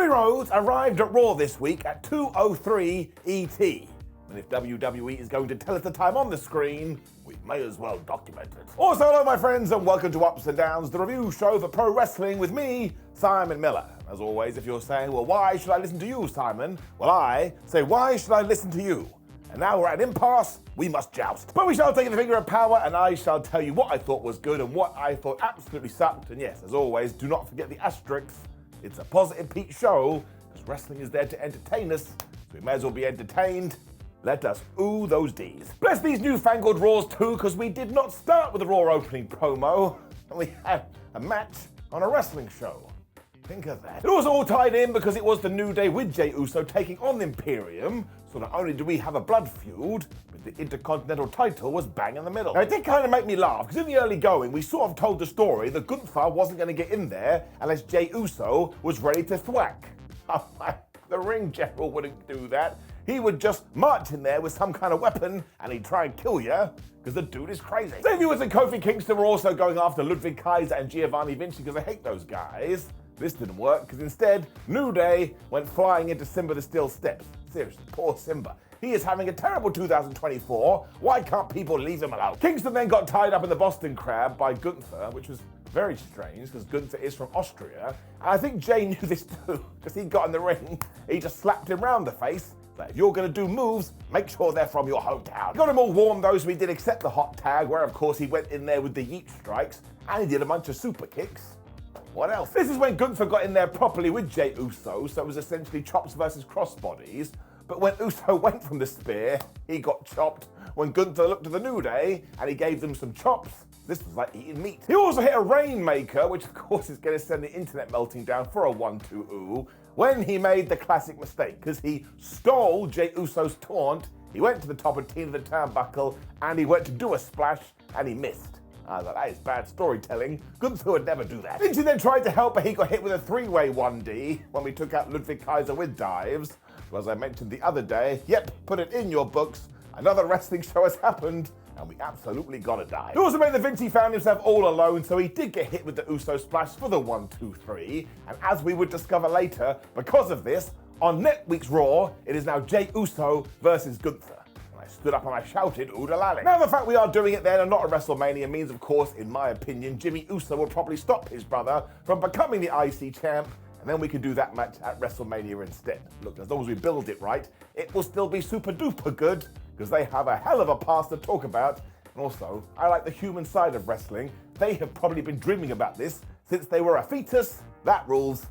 Rhodes arrived at Raw this week at 2:03 ET. And if WWE is going to tell us the time on the screen, we may as well document it. Also, hello my friends and welcome to Ups and Downs, the review show for pro wrestling with me, Simon Miller. As always, if you're saying, well, why should I listen to you, Simon? Well, I say, why should I listen to you? And now we're at an impasse, we must joust. But we shall take the finger of power and I shall tell you what I thought was good and what I thought absolutely sucked. And yes, as always, do not forget the asterisks. It's a positive Pete show, because wrestling is there to entertain us, so we may as well be entertained. Let us ooh those D's. Bless these newfangled Raws too, because we did not start with the Raw opening promo, and we had a match on a wrestling show. Think of that. It was all tied in because it was the New Day with Jey Uso taking on the Imperium, so not only do we have a blood feud, but the Intercontinental title was bang in the middle. Now, it did kind of make me laugh, because in the early going, we sort of told the story that Gunther wasn't going to get in there unless Jey Uso was ready to thwack. The ring general wouldn't do that. He would just march in there with some kind of weapon and he'd try and kill you, because the dude is crazy. Xavier Woods and Kofi Kingston were also going after Ludwig Kaiser and Giovanni Vinci because I hate those guys. This didn't work, because instead, New Day went flying into Simba the Steel Steps. Seriously, poor Simba. He is having a terrible 2024. Why can't people leave him alone? Kingston then got tied up in the Boston Crab by Gunther, which was very strange, because Gunther is from Austria. And I think Jey knew this too, because he got in the ring, he just slapped him round the face. Like, if you're going to do moves, make sure they're from your hometown. Got him all warm though, so he did accept the hot tag, where of course he went in there with the yeet strikes, and he did a bunch of super kicks. What else? This is when Gunther got in there properly with Jey Uso, so it was essentially chops versus crossbodies. But when Uso went from the spear, he got chopped. When Gunther looked at the New Day and he gave them some chops, this was like eating meat. He also hit a Rainmaker, which of course is going to send the internet melting down for a 1-2 ooh, when he made the classic mistake, because he stole Jey Uso's taunt, he went to the top of the turnbuckle, and he went to do a splash, and he missed. I thought, that is bad storytelling. Gunther would never do that. Vinci then tried to help, but he got hit with a three-way 1D when we took out Ludwig Kaiser with dives. So as I mentioned the other day, yep, put it in your books, another wrestling show has happened, and we absolutely gotta die. He also made the Vinci found himself all alone, so he did get hit with the Uso splash for the 1-2-3, and as we would discover later, because of this, on next week's Raw, it is now Jey Uso versus Gunther. Stood up and I shouted, oodalali. Now the fact we are doing it then and not at WrestleMania means, of course, in my opinion, Jimmy Uso will probably stop his brother from becoming the IC champ, and then we can do that match at WrestleMania instead. Look, as long as we build it right, it will still be super duper good, because they have a hell of a past to talk about. And also, I like the human side of wrestling. They have probably been dreaming about this since they were a fetus. That rules.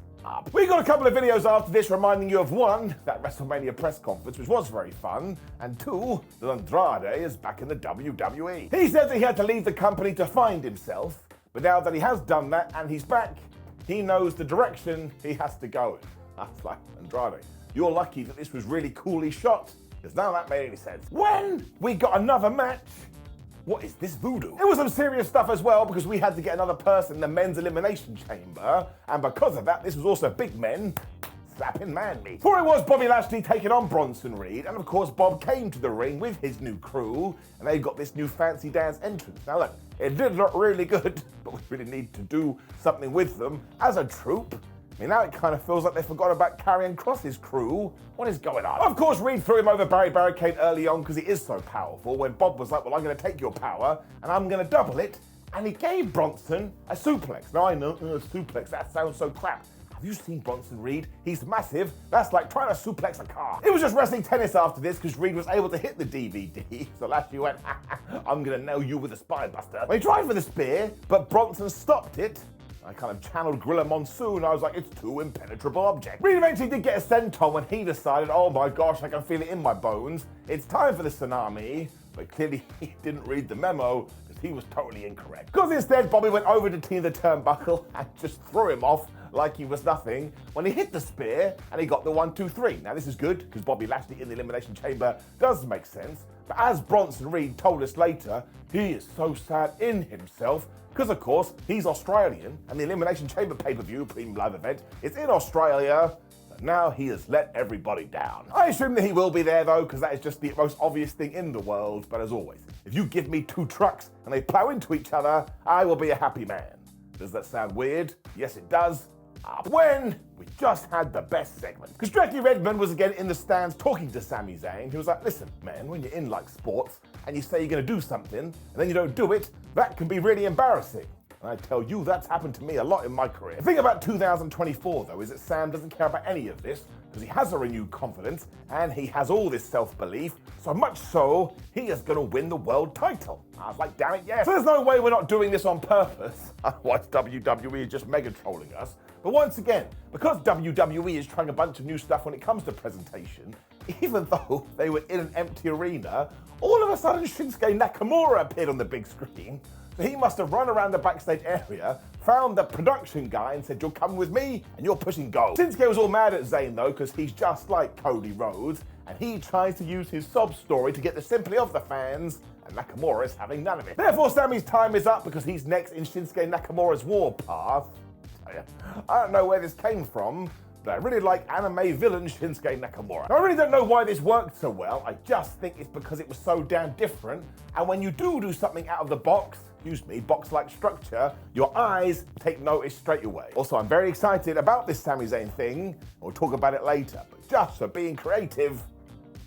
We got a couple of videos after this reminding you of one, that WrestleMania press conference, which was very fun, and two, that Andrade is back in the WWE. He said that he had to leave the company to find himself, but now that he has done that and he's back, he knows the direction he has to go in. That's like, Andrade, you're lucky that this was really coolly shot, because none of that made any sense. When we got another match, what is this voodoo? It was some serious stuff as well, because we had to get another person in the men's elimination chamber, and because of that, this was also big men slapping man meat. For it was Bobby Lashley taking on Bronson Reed, and of course Bob came to the ring with his new crew, and they got this new fancy dance entrance. Now look, it did look really good, but we really need to do something with them as a troupe. I mean, now it kind of feels like they forgot about Karrion Kross's crew. What is going on? Of course, Reed threw him over Barricade early on because he is so powerful, when Bob was like, well, I'm going to take your power and I'm going to double it. And he gave Bronson a suplex. Now I know, a suplex, that sounds so crap. Have you seen Bronson Reed? He's massive. That's like trying to suplex a car. It was just wrestling tennis after this, because Reed was able to hit the DVD. So Lashley went, I'm going to nail you with a spine buster. Well, he tried for the spear, but Bronson stopped it. I kind of channeled Gorilla Monsoon. I was like, it's too impenetrable object. Reed eventually did get a senton when he decided, oh my gosh, I can feel it in my bones. It's time for the tsunami. But clearly he didn't read the memo, because he was totally incorrect. Because instead, Bobby went over to the turnbuckle and just threw him off like he was nothing when he hit the spear and he got the 1-2-3. Now this is good, because Bobby Lashley in the Elimination Chamber does make sense. But as Bronson Reed told us later, he is so sad in himself, because of course he's Australian and the Elimination Chamber pay-per-view premium live event is in Australia. So now he has let everybody down. I assume that he will be there though, because that is just the most obvious thing in the world. But as always, if you give me two trucks and they plow into each other, I will be a happy man. Does that sound weird? Yes, it does. up when we just had the best segment. Because Jackie Redmond was again in the stands talking to Sami Zayn. He was like, listen, man, when you're in like sports and you say you're going to do something and then you don't do it, that can be really embarrassing. And I tell you, that's happened to me a lot in my career. The thing about 2024, though, is that Sam doesn't care about any of this because he has a renewed confidence and he has all this self-belief, so much so, he is going to win the world title. I was like, damn it, yes. So there's no way we're not doing this on purpose. Otherwise, WWE is just mega trolling us. But once again, because WWE is trying a bunch of new stuff when it comes to presentation, even though they were in an empty arena, all of a sudden Shinsuke Nakamura appeared on the big screen. So he must have run around the backstage area, found the production guy and said, you're coming with me and you're pushing go. Shinsuke was all mad at Zayn though, because he's just like Cody Rhodes, and he tries to use his sob story to get the sympathy of the fans, and Nakamura is having none of it. Therefore, Sami's time is up because he's next in Shinsuke Nakamura's warpath. I don't know where this came from, but I really like anime villain Shinsuke Nakamura. I really don't know why this worked so well. I just think it's because it was so damn different. And when you do something out of the box, box-like structure, your eyes take notice straight away. Also, I'm very excited about this Sami Zayn thing. We'll talk about it later, but just for being creative,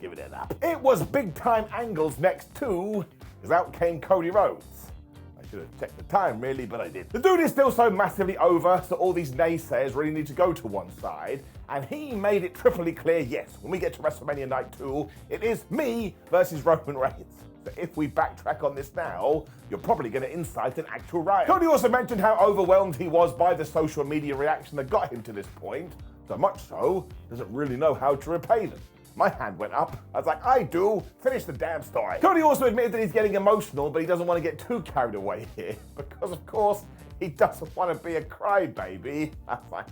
give it an up. It was big time angles next too, because out came Cody Rhodes. I should have checked the time really, but I did. The dude is still so massively over, so all these naysayers really need to go to one side, and he made it triply clear, yes, when we get to WrestleMania Night 2, it is me versus Roman Reigns. So if we backtrack on this now, you're probably going to incite an actual riot. Cody also mentioned how overwhelmed he was by the social media reaction that got him to this point, so much so, doesn't really know how to repay them. My hand went up. I was like, I do. Finish the damn story. Cody also admitted that he's getting emotional, but he doesn't want to get too carried away here because, of course, he doesn't want to be a crybaby. I was like,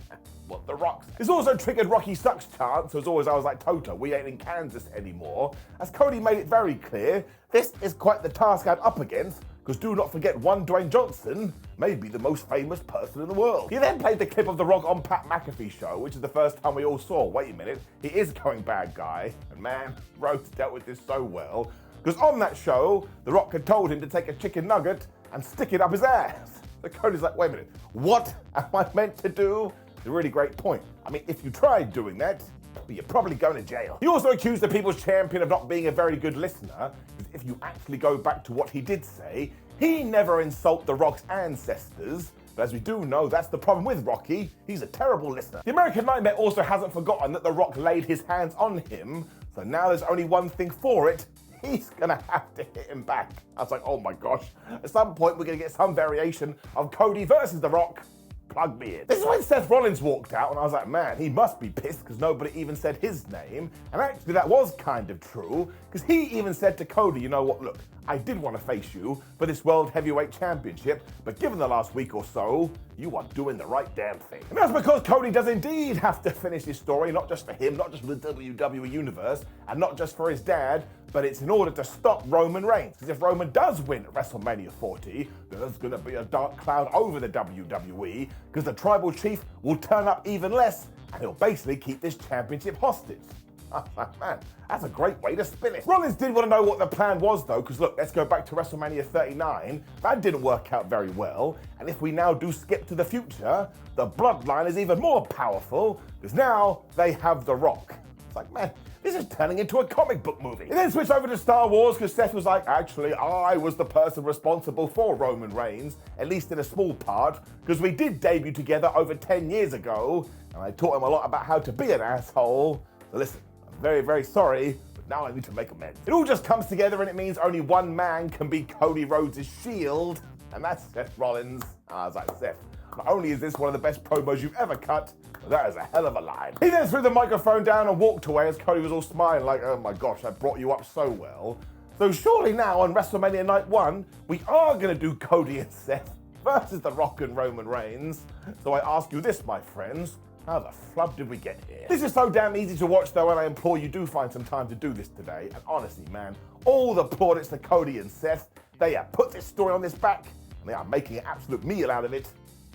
what the Rock said. This also triggered Rocky Sucks chants. As always, I was like, Toto, we ain't in Kansas anymore. As Cody made it very clear, this is quite the task I'm up against, because do not forget one Dwayne Johnson may be the most famous person in the world. He then played the clip of The Rock on Pat McAfee show, which is the first time we all saw, wait a minute, he is going bad guy. And man, Rhodes dealt with this so well, because on that show, The Rock had told him to take a chicken nugget and stick it up his ass. So Cody's like, wait a minute, what am I meant to do? It's a really great point. I mean, if you tried doing that, you're probably going to jail. He also accused the People's Champion of not being a very good listener, because if you actually go back to what he did say, he never insulted The Rock's ancestors, but as we do know, that's the problem with Rocky. He's a terrible listener. The American Nightmare also hasn't forgotten that The Rock laid his hands on him, so now there's only one thing for it. He's gonna have to hit him back. I was like, oh my gosh. At some point, we're gonna get some variation of Cody versus The Rock. Plug me in. This is when Seth Rollins walked out, and I was like, man, he must be pissed because nobody even said his name. And actually, that was kind of true, because he even said to Cody, you know what, look, I did want to face you for this World Heavyweight Championship, but given the last week or so, you are doing the right damn thing. And that's because Cody does indeed have to finish his story, not just for him, not just for the WWE Universe, and not just for his dad, but it's in order to stop Roman Reigns. Because if Roman does win at WrestleMania 40, there's going to be a dark cloud over the WWE, because the tribal chief will turn up even less, and he'll basically keep this championship hostage. Man, that's a great way to spin it. Rollins did want to know what the plan was though, because look, let's go back to WrestleMania 39. That didn't work out very well, and if we now do skip to the future, the bloodline is even more powerful, because now they have The Rock. It's like, man, this is turning into a comic book movie. It then switched over to Star Wars because Seth was like, actually, I was the person responsible for Roman Reigns, at least in a small part, because we did debut together over 10 years ago, and I taught him a lot about how to be an asshole. So listen, I'm very, very sorry, but now I need to make amends. It all just comes together and it means only one man can be Cody Rhodes' shield, and that's Seth Rollins. I was like, Seth, not only is this one of the best promos you've ever cut, but that is a hell of a line. He then threw the microphone down and walked away as Cody was all smiling like, oh my gosh, I brought you up so well. So surely now on WrestleMania Night 1, we are going to do Cody and Seth versus The Rock and Roman Reigns. So I ask you this, my friends, how the flub did we get here? This is so damn easy to watch though, and I implore you do find some time to do this today. And honestly, man, all the plaudits to Cody and Seth. They have put this story on this back, and they are making an absolute meal out of it.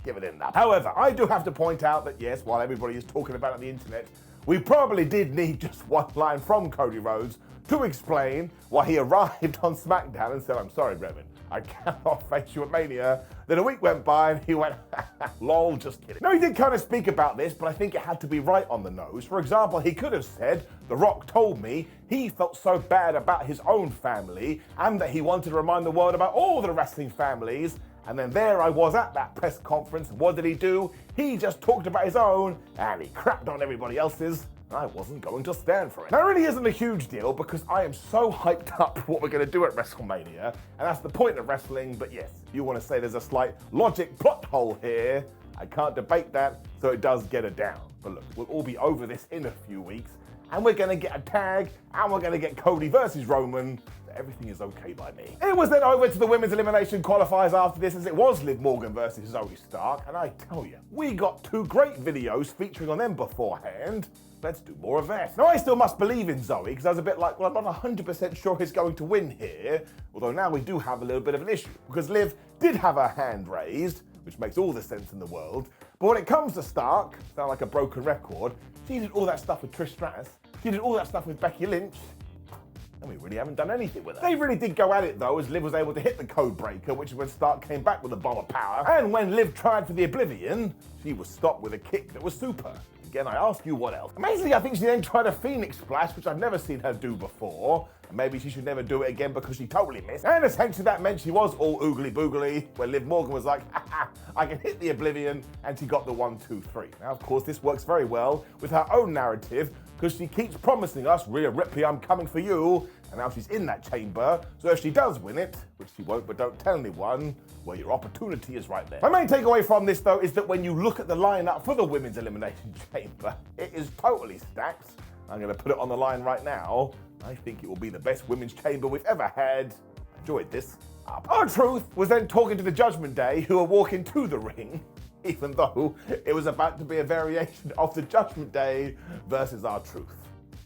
Give it in that. However, I do have to point out that yes, while everybody is talking about it on the internet, we probably did need just one line from Cody Rhodes to explain why he arrived on SmackDown and said, I'm sorry, Reverend, I cannot face you at Mania. Then a week went by and he went, lol, just kidding. Now, he did kind of speak about this, but I think it had to be right on the nose. For example, he could have said, The Rock told me he felt so bad about his own family and that he wanted to remind the world about all the wrestling families. And then there I was at that press conference. What did he do? He just talked about his own and he crapped on everybody else's. I wasn't going to stand for it. Now, it really isn't a huge deal because I am so hyped up for what we're going to do at WrestleMania, and that's the point of wrestling. But yes, if you want to say there's a slight logic plot hole here, I can't debate that, so it does get it down. But look, we'll all be over this in a few weeks, and we're going to get a tag, and we're going to get Cody versus Roman. Everything is okay by me. It was then over to the women's elimination qualifiers after this, as it was Liv Morgan versus Zoey Stark, and I tell you, we got 2 great videos featuring on them beforehand. Let's do more of that. Now, I still must believe in Zoey, because I was a bit like, well, I'm not 100% sure he's going to win here, although now we do have a little bit of an issue, because Liv did have her hand raised, which makes all the sense in the world, but when it comes to Stark, sound like a broken record, she did all that stuff with Trish Stratus, she did all that stuff with Becky Lynch, and we really haven't done anything with her. They really did go at it though, as Liv was able to hit the code breaker, which is when Stark came back with a bomb of power. And when Liv tried for the Oblivion, she was stopped with a kick that was super. Again, I ask you, what else? Amazingly, I think she then tried a Phoenix Splash, which I've never seen her do before. And maybe she should never do it again because she totally missed. And essentially that meant she was all oogly boogly, where Liv Morgan was like, haha, I can hit the Oblivion, and she got the 1, 2, 3. Now, of course, this works very well with her own narrative, because she keeps promising us, Rhea Ripley, I'm coming for you, and now she's in that chamber, so if she does win it, which she won't, but don't tell anyone, well, your opportunity is right there. My main takeaway from this, though, is that when you look at the lineup for the Women's Elimination Chamber, it is totally stacked. I'm going to put it on the line right now. I think it will be the best Women's Chamber we've ever had. I enjoyed this. R-Truth was then talking to the Judgment Day, who are walking to the ring, even though it was about to be a variation of the Judgment Day versus R-Truth.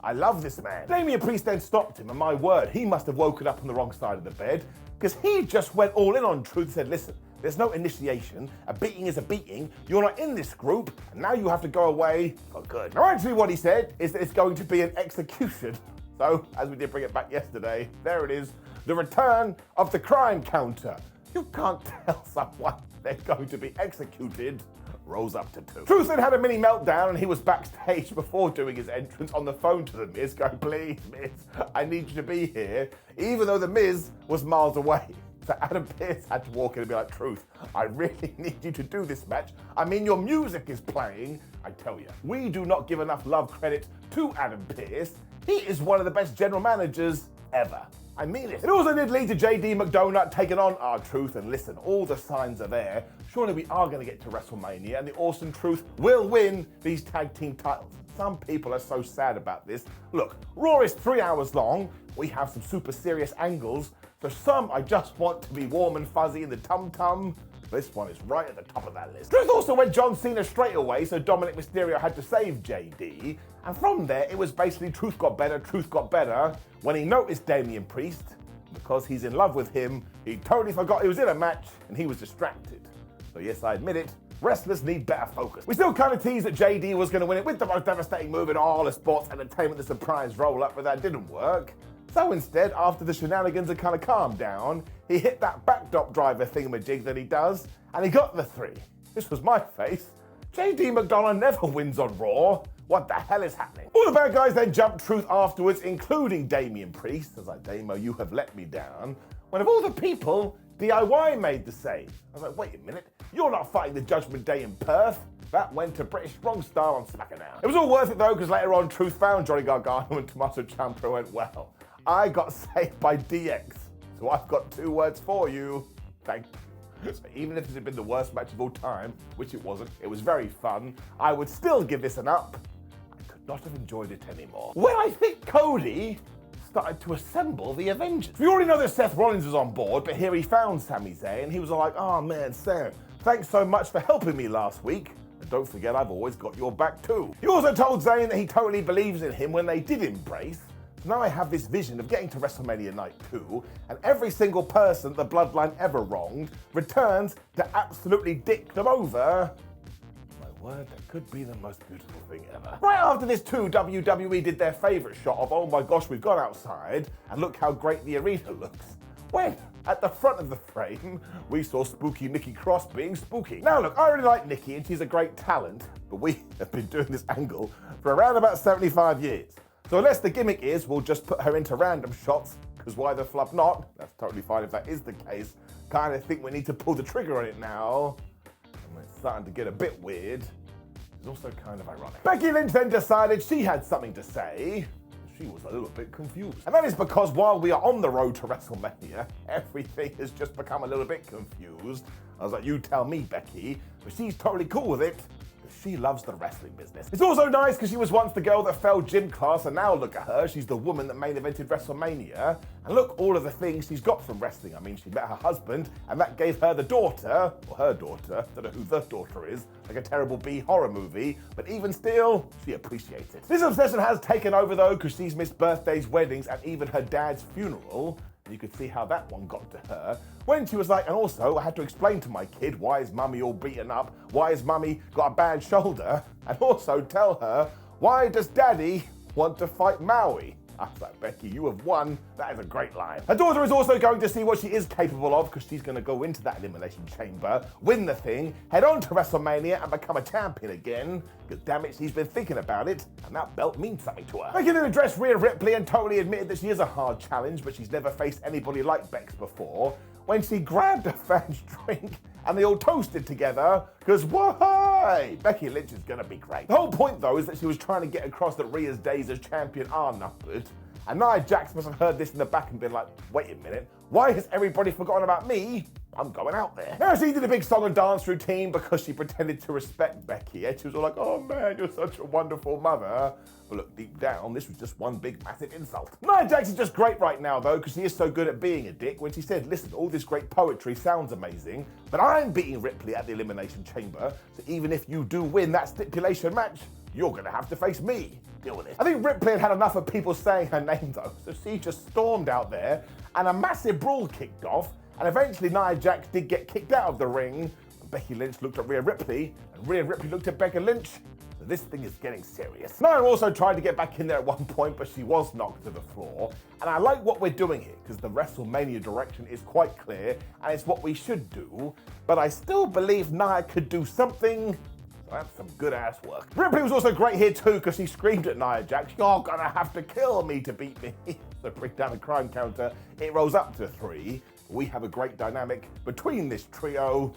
I love this man. Damian Priest then stopped him, and my word, he must have woken up on the wrong side of the bed, because he just went all in on Truth and said, listen, there's no initiation, a beating is a beating, you're not in this group, and now you have to go away for good. Now, actually what he said is that it's going to be an execution. So, as we did bring it back yesterday, there it is, the return of the crime counter. You can't tell someone they're going to be executed. Rolls up to 2. Truth then had a mini meltdown, and he was backstage before doing his entrance on the phone to The Miz, going, please, Miz, I need you to be here, even though The Miz was miles away. So Adam Pearce had to walk in and be like, Truth, I really need you to do this match. I mean, your music is playing. I tell you, we do not give enough love credit to Adam Pearce. He is one of the best general managers ever. I mean it. It also did lead to JD McDonagh taking on R-Truth, and listen, all the signs are there. Surely we are going to get to WrestleMania, and the Awesome Truth will win these tag team titles. Some people are so sad about this. Look, Raw is 3 hours long. We have some super serious angles. For some, I just want to be warm and fuzzy in the tum-tum. This one is right at the top of that list. Truth also went John Cena straight away, so Dominic Mysterio had to save JD. And from there, it was basically Truth got better. When he noticed Damian Priest, because he's in love with him, he totally forgot he was in a match, and he was distracted. So yes, I admit it, wrestlers need better focus. We still kind of teased that JD was going to win it with the most devastating move in all of sports entertainment, the surprise roll-up, but that didn't work. So instead, after the shenanigans had kind of calmed down, he hit that backdrop driver thingamajig that he does, and he got the 3. This was my face. JD McDonagh never wins on Raw. What the hell is happening? All the bad guys then jumped Truth afterwards, including Damian Priest. I was like, Damo, you have let me down. When of all the people, DIY made the save. I was like, wait a minute, you're not fighting the Judgment Day in Perth. That went to British Strong Style on SmackDown. It was all worth it though, because later on, Truth found Johnny Gargano and Tommaso Ciampa went, well, I got saved by DX, so I've got 2 words for you. Thank you. So even if this had been the worst match of all time, which it wasn't, it was very fun, I would still give this an up. I could not have enjoyed it anymore. Well, I think Cody started to assemble the Avengers. We already know that Seth Rollins was on board, but here he found Sami Zayn, and he was like, oh man, Sam, thanks so much for helping me last week. And don't forget, I've always got your back too. He also told Zayn that he totally believes in him when they did embrace. So now I have this vision of getting to WrestleMania Night 2, and every single person the Bloodline ever wronged returns to absolutely dick them over. My word, that could be the most beautiful thing ever. Right after this too, WWE did their favorite shot of, oh my gosh, we've gone outside, and look how great the arena looks. When, at the front of the frame, we saw spooky Nikki Cross being spooky. Now look, I really like Nikki and she's a great talent, but we have been doing this angle for around about 75 years. So unless the gimmick is we'll just put her into random shots, because why the flub not? That's totally fine if that is the case. Kind of think we need to pull the trigger on it now. And it's starting to get a bit weird. It's also kind of ironic. Becky Lynch then decided she had something to say. She was a little bit confused. And that is because while we are on the road to WrestleMania, everything has just become a little bit confused. I was like, you tell me, Becky. But she's totally cool with it. She loves the wrestling business. It's also nice because she was once the girl that failed gym class, and now look at her. She's the woman that main evented WrestleMania. And look, all of the things she's got from wrestling. I mean, she met her husband, and that gave her the daughter, or her daughter, I don't know who the daughter is, like a terrible B horror movie, but even still, she appreciates it. This obsession has taken over though, because she's missed birthdays, weddings, and even her dad's funeral. You could see how that one got to her when she was like, and also I had to explain to my kid, why is mummy all beaten up? Why has mummy got a bad shoulder? And also tell her, why does daddy want to fight Maui? I was like, Becky, you have won. That is a great line. Her daughter is also going to see what she is capable of, because she's going to go into that elimination chamber, win the thing, head on to WrestleMania and become a champion again. Because damn it, she's been thinking about it, and that belt means something to her. Becky then addressed Rhea Ripley and totally admitted that she is a hard challenge, but she's never faced anybody like Bex before, when she grabbed a fan's drink and they all toasted together, because why? Becky Lynch is gonna be great. The whole point though is that she was trying to get across that Rhea's days as champion are numbered, and Nia Jax must have heard this in the back and been like, wait a minute, why has everybody forgotten about me? I'm going out there. Now she did a big song and dance routine because she pretended to respect Becky, and she was all like, oh man, you're such a wonderful mother. But look, deep down, this was just one big massive insult. Nia Jax is just great right now though, because she is so good at being a dick when she said, listen, all this great poetry sounds amazing, but I'm beating Ripley at the Elimination Chamber, so even if you do win that stipulation match, you're gonna have to face me. Deal with it. I think Ripley had enough of people saying her name though, so she just stormed out there and a massive brawl kicked off, and eventually Nia Jax did get kicked out of the ring. Becky Lynch looked at Rhea Ripley, and Rhea Ripley looked at Becky Lynch. So this thing is getting serious. Nia also tried to get back in there at one point, but she was knocked to the floor. And I like what we're doing here, because the WrestleMania direction is quite clear, and it's what we should do. But I still believe Nia could do something. So that's some good ass work. Ripley was also great here too, because she screamed at Nia Jax, you're gonna have to kill me to beat me. So bring down the crime counter, it rolls up to 3. We have a great dynamic between this trio.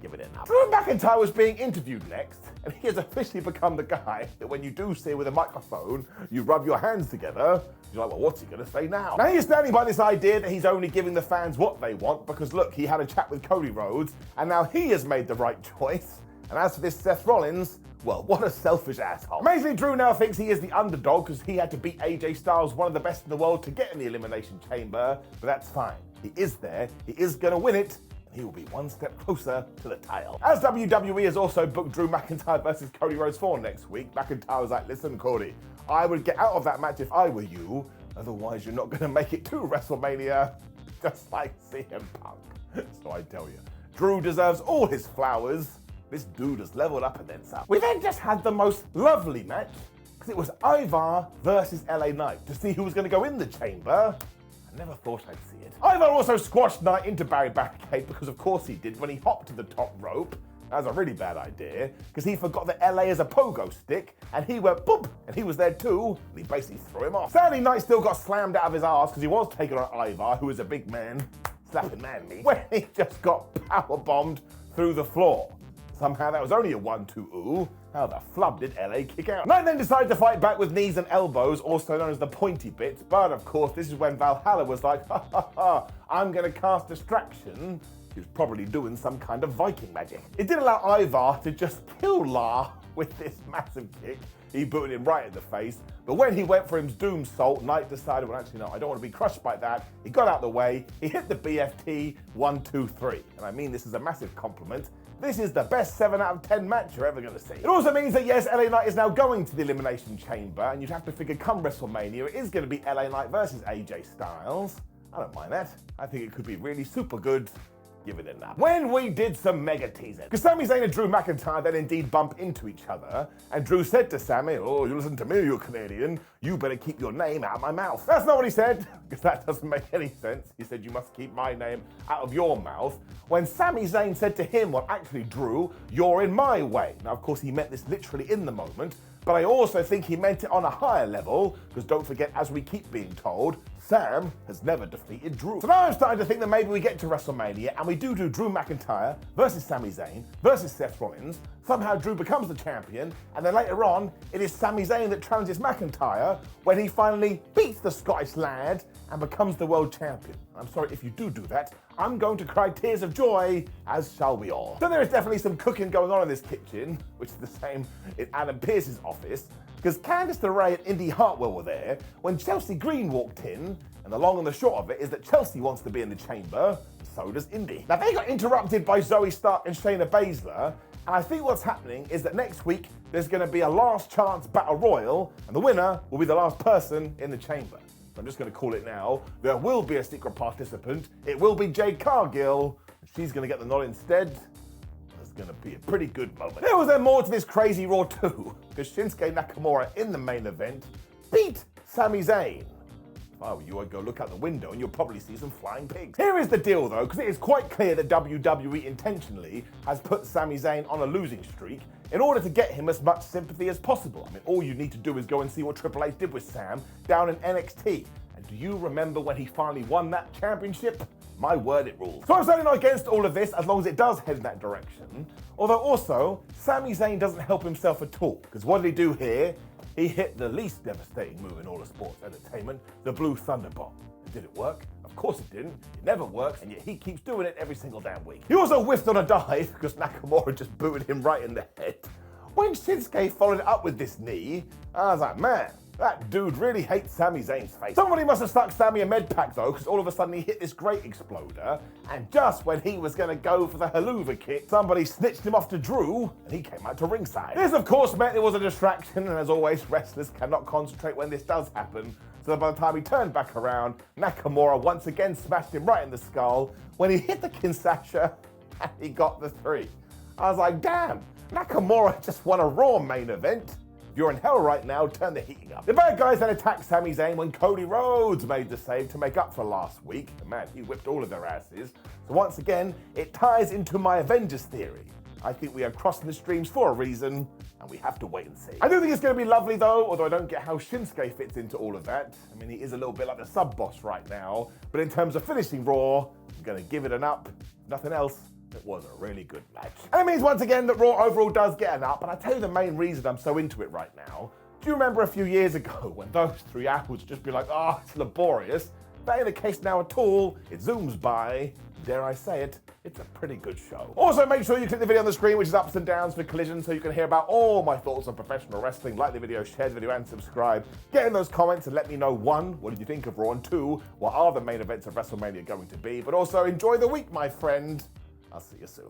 Give it enough. Drew McIntyre was being interviewed next, and he has officially become the guy that when you do see with a microphone, you rub your hands together. You're like, well, what's he gonna say now? Now he's standing by this idea that he's only giving the fans what they want, because look, he had a chat with Cody Rhodes, and now he has made the right choice. And as for this Seth Rollins, well, what a selfish asshole. Amazingly, Drew now thinks he is the underdog because he had to beat AJ Styles, one of the best in the world, to get in the Elimination Chamber, but that's fine. He is there, he is gonna win it, and he will be one step closer to the title. As WWE has also booked Drew McIntyre versus Cody Rhodes for next week, McIntyre was like, listen, Cody, I would get out of that match if I were you, otherwise you're not gonna make it to WrestleMania, just like CM Punk. So I tell you, Drew deserves all his flowers. This dude has leveled up and then some. We then just had the most lovely match, because it was Ivar versus LA Knight to see who was going to go in the chamber. I never thought I'd see it. Ivar also squashed Knight into Barry Barricade, because of course he did when he hopped to the top rope. That was a really bad idea, because he forgot that LA is a pogo stick, and he went boop, and he was there too, and he basically threw him off. Sadly, Knight still got slammed out of his ass, because he was taking on Ivar, who is a big man, slapping manly, when he just got powerbombed through the floor. Somehow that was only a 1-2 ooh. How the flub did LA kick out? Knight then decided to fight back with knees and elbows, also known as the pointy bits, but of course this is when Valhalla was like, ha ha ha, I'm gonna cast distraction. He was probably doing some kind of Viking magic. It did allow Ivar to just kill La with this massive kick. He booted him right in the face, but when he went for his doom salt, Knight decided, well actually no, I don't want to be crushed by that. He got out the way, he hit the BFT 1-2-3. And I mean this is a massive compliment. This is the best 7 out of 10 match you're ever going to see. It also means that yes, LA Knight is now going to the Elimination Chamber, and you'd have to figure come WrestleMania, it is going to be LA Knight versus AJ Styles. I don't mind that. I think it could be really super good. give it enough. When we did some mega teasing, because Sami Zayn and Drew McIntyre then indeed bump into each other, and Drew said to Sami, "Oh, you listen to me, you're Canadian, you better keep your name out of my mouth." That's not what he said, because that doesn't make any sense. He said, "You must keep my name out of your mouth." When Sami Zayn said to him, "Well, actually, Drew, you're in my way." Now, of course, he meant this literally in the moment, but I also think he meant it on a higher level, because don't forget, as we keep being told, Sam has never defeated Drew. So now I'm starting to think that maybe we get to WrestleMania and we do Drew McIntyre versus Sami Zayn versus Seth Rollins. Somehow Drew becomes the champion, and then later on, it is Sami Zayn that challenges McIntyre when he finally beats the Scottish lad and becomes the world champion. I'm sorry, if you do that, I'm going to cry tears of joy, as shall we all. So there is definitely some cooking going on in this kitchen, which is the same in Adam Pearce's office, because Candice LeRae and Indy Hartwell were there when Chelsea Green walked in, and the long and the short of it is that Chelsea wants to be in the chamber, and so does Indy. Now, they got interrupted by Zoey Stark and Shayna Baszler, and I think what's happening is that next week there's going to be a last chance battle royal, and the winner will be the last person in the chamber. So I'm just going to call it now. There will be a secret participant. It will be Jade Cargill. She's going to get the nod instead. It's going to be a pretty good moment. There was then more to this crazy Raw too, because Shinsuke Nakamura in the main event beat Sami Zayn. If I were you, I'd go look out the window and you'll probably see some flying pigs. Here is the deal though, because it is quite clear that WWE intentionally has put Sami Zayn on a losing streak in order to get him as much sympathy as possible. I mean, all you need to do is go and see what Triple H did with Sam down in NXT. And do you remember when he finally won that championship? My word, it rules. So I'm certainly not against all of this as long as it does head in that direction. Although also, Sami Zayn doesn't help himself at all. Because what did he do here? He hit the least devastating move in all of sports entertainment, the Blue Thunder Bomb. Did it work? Of course it didn't. It never works, and yet he keeps doing it every single damn week. He also whiffed on a dive because Nakamura just booted him right in the head. When Shinsuke followed it up with this knee, I was like, man, that dude really hates Sami Zayn's face. Somebody must have stuck Sami a med pack though, because all of a sudden he hit this great exploder, and just when he was gonna go for the haluva kick, somebody snitched him off to Drew, and he came out to ringside. This of course meant it was a distraction, and as always, wrestlers cannot concentrate when this does happen, so by the time he turned back around, Nakamura once again smashed him right in the skull when he hit the Kinshasa, and he got the 3. I was like, damn, Nakamura just won a Raw main event. If you're in hell right now, turn the heating up. The bad guys then attacked Sami Zayn when Cody Rhodes made the save to make up for last week. And man, he whipped all of their asses. So once again, it ties into my Avengers theory. I think we are crossing the streams for a reason, and we have to wait and see. I do think it's going to be lovely though, although I don't get how Shinsuke fits into all of that. I mean, he is a little bit like the sub-boss right now, but in terms of finishing Raw, I'm going to give it an up. If nothing else, it was a really good match. And it means once again that Raw overall does get an up, and I tell you the main reason I'm so into it right now. Do you remember a few years ago when those 3 hours would just be like, oh, it's laborious? That ain't the case now at all. It zooms by. Dare I say it, it's a pretty good show. Also, make sure you click the video on the screen, which is Ups and Downs for Collision, so you can hear about all my thoughts on professional wrestling. Like the video, share the video, and subscribe. Get in those comments and let me know, 1, what did you think of Raw, and 2, what are the main events of WrestleMania going to be? But also, enjoy the week, my friend. I'll see you soon.